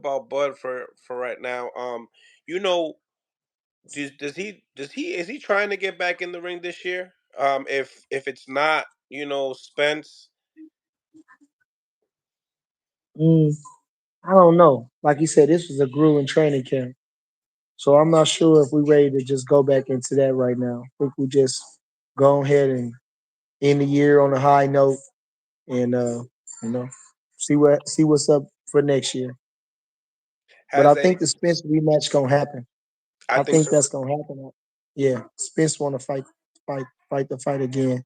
about Bud for right now. You know, does he is he trying to get back in the ring this year? If it's not, Spence. Mm, I don't know. Like you said, this was a grueling training camp. So I'm not sure if we're ready to just go back into that right now. I think we just go ahead and end the year on a high note and you know, see what's up for next year. But I Has any? think the Spence rematch gonna happen. I I think think so. that's gonna happen. Yeah, Spence wanna fight the fight again.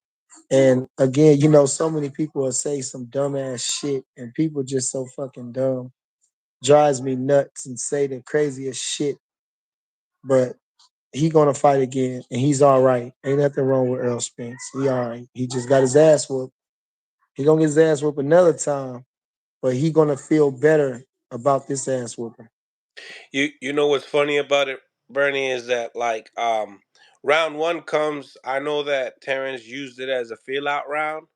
And again, so many people will say some dumbass shit, and people just so fucking dumb. Drives me nuts and say the craziest shit. But he gonna fight again, and he's all right. Ain't nothing wrong with Earl Spence. He all right. He just got his ass whooped. He gonna get his ass whooped another time, but he gonna feel better about this ass whooping. You know what's funny about it, Bernie, is that round one comes. I know that Terrence used it as a feel out round,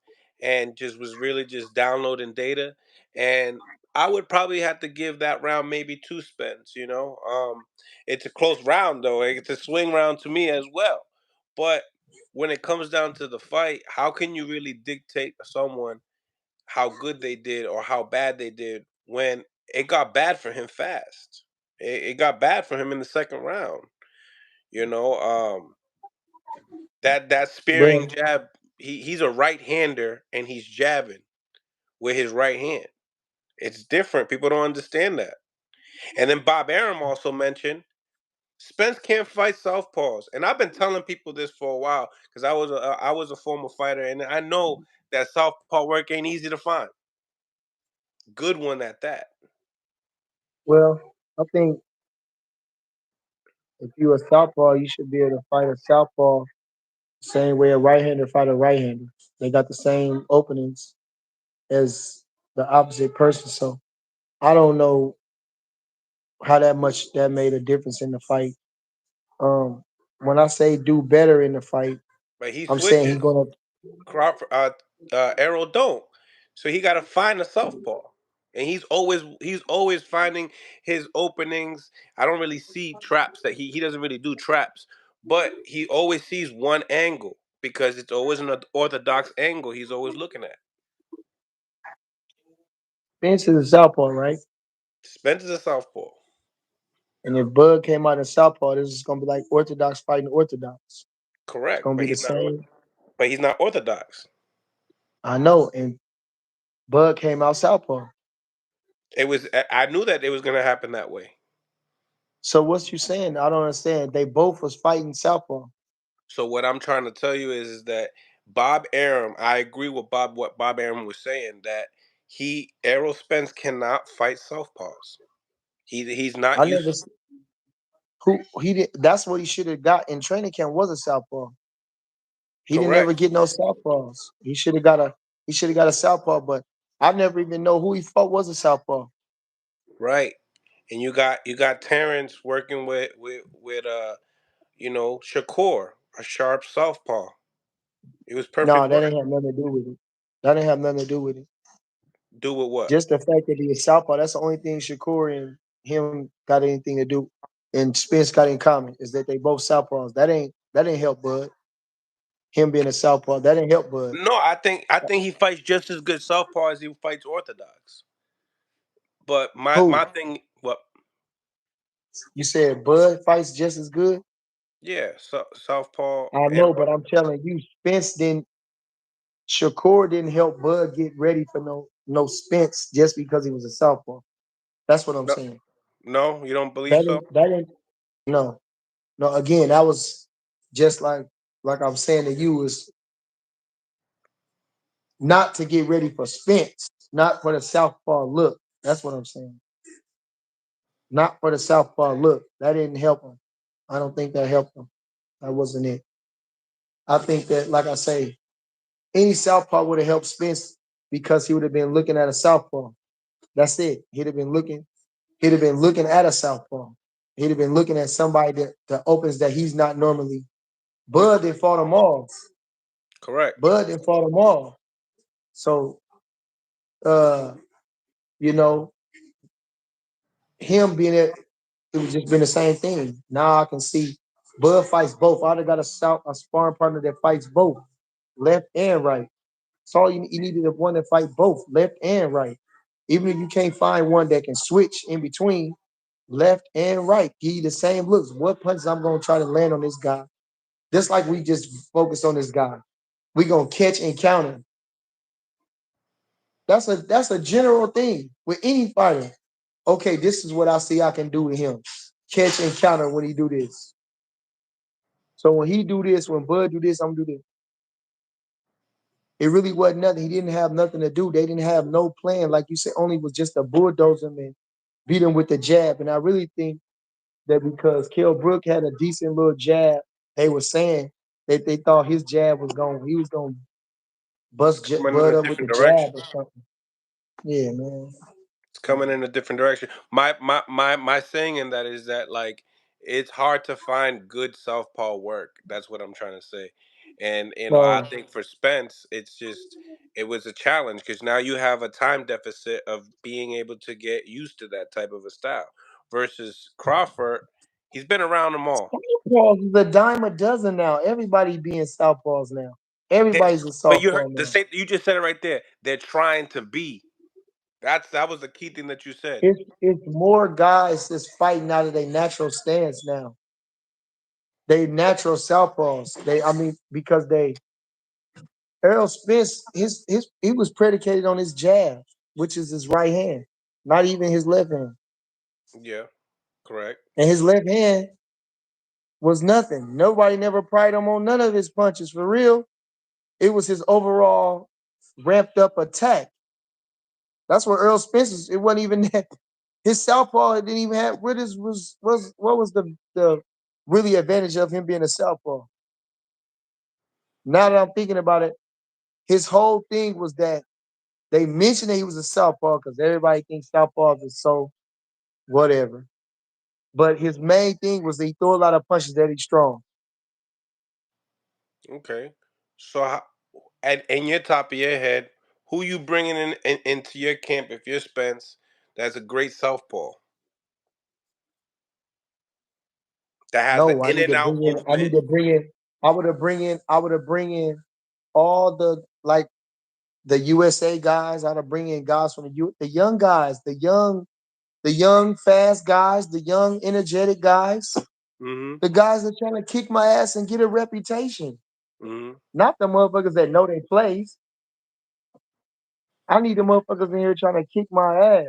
and just was really just downloading data. And I would probably have to give that round maybe two spins. It's a close round though. It's a swing round to me as well. But when it comes down to the fight, how can you really dictate someone how good they did or how bad they did when it got bad for him fast? It got bad for him in the second round. You know, that But spearing jab. He's a right hander and he's jabbing with his right hand. It's different. People don't understand that. And then Bob Arum also mentioned Spence can't fight southpaws, and I've been telling people this for a while because I was a former fighter, and I know that southpaw work ain't easy to find. Good one at that. well, I think if you're a southpaw, you should be able to fight a southpaw the same way a right-hander fight a right-hander. They got the same openings as the opposite person. So I don't know how that much that made a difference in the fight. When I say do better in the fight, But he I'm saying he switches. gonna Crawford, Arrow don't. So he got to find a southpaw, and he's always finding his openings. I don't really see traps that he doesn't really do traps, but he always sees one angle because it's always an orthodox angle he's always looking at. Spence is a southpaw, right? Spence is a southpaw, And if Bud came out in southpaw, this is gonna be like orthodox fighting orthodox. It's correct, gonna but be the he's not. same. But he's not orthodox. I know. And Bud came out southpaw. It was. I knew that it was gonna happen that way. So what's you saying? I don't understand. They both was fighting southpaw. So what I'm trying to tell you is that Bob Arum, I agree with what Bob Arum was saying that Errol Spence cannot fight southpaws. He's not I never used. s- who he did. That's what he should have got in training camp was a southpaw. He didn't ever Correct, get no southpaws. He should have got a southpaw, but I never even know who he fought was a southpaw. right. And you got Terrence working with Shakur, a sharp southpaw. It was perfect No, that work. ain't have nothing to do with it. That ain't have nothing to do with it. Do with what? Just the fact that he is southpaw, that's the only thing Shakur and him got anything to do, and Spence got in common is that they both southpaws. That ain't help Bud. Him being a southpaw, that ain't help Bud. No, I think he fights just as good southpaw as he fights orthodox. But my Who thing, what? you said Bud fights just as good? Yeah, southpaw I and know, but I'm telling you, Spence didn't. Shakur didn't help Bud get ready for no Spence just because he was a southpaw. That's what I'm no, saying. no, you don't believe That so? ain't that ain't no no. Again, that was just like I'm saying to you is not to get ready for Spence, not for the southpaw look. That's what I'm saying. Not for the southpaw look. That didn't help him. I don't think that helped him. That wasn't it. I think that, like I say, any southpaw would have helped Spence because he would have been looking at a southpaw. That's it. He'd have been looking. He'd have been looking at a southpaw. He'd have been looking at somebody that opens that he's not normally. Bud did fought them all. Correct. Bud did fought them all. So, uh, you know, him being it, it was just been the same thing. Now I can see Bud fights both. I'd have got a sparring partner that fights both, left and right. So all you needed is one that fight both, left and right. Even if you can't find one that can switch in between left and right, give you the same looks. What punches I'm gonna try to land on this guy? Just like we just focus on this guy. We gonna catch and counter. That's a general thing with any fighter. Okay, this is what I see I can do with him. Catch and counter when he do this. So when he do this, when Bud do this, I'm gonna do this. It really wasn't nothing. He didn't have nothing to do. They didn't have no plan. Like you said, only was just a bulldozer and beat him with the jab. And I really think that because Kell Brook had a decent little jab, they were saying that they thought his jab was going, he was going to It's coming in Bud a up with the different jab direction. or something. Yeah, man. It's coming in a different direction. My saying in that is that like it's hard to find good southpaw work. That's what I'm trying to say. And I So think for Spence, it was a challenge because now you have a time deficit of being able to get used to that type of a style. Versus Crawford, he's been around them all. southpaws is a dime a dozen now. Everybody being southpaws now. They, Everybody's a but you heard southpaw the now. same. You just said it right there. They're trying to be. That was the key thing that you said. It's more guys that's fighting out of their natural stance now. They natural southpaws. Because they Errol Spence, his he was predicated on his jab, which is his right hand, not even his left hand. Yeah, correct. And his left hand was nothing. Nobody never pried him on none of his punches for real. It was his overall ramped up attack. That's what Earl Spence's. It wasn't even that. His southpaw didn't even have. What is was what was the really advantage of him being a southpaw? Now that I'm thinking about it, his whole thing was that they mentioned that he was a southpaw because everybody thinks southpaws is so whatever. But his main thing was that he threw a lot of punches that he's strong. Okay. So, at in your top of your head, who you bringing into your camp if you're Spence? That's a great southpaw that has an No, I in need and to out bring in. I movement. need to bring in. I would have bring in. I would have bring in all the like the USA guys. I'd have bring in guys from the young guys, the young fast guys, the young energetic guys, Mm-hmm. the guys that trying to kick my ass and get a reputation. Mm-hmm. Not the motherfuckers that know they plays. I need the motherfuckers in here trying to kick my ass.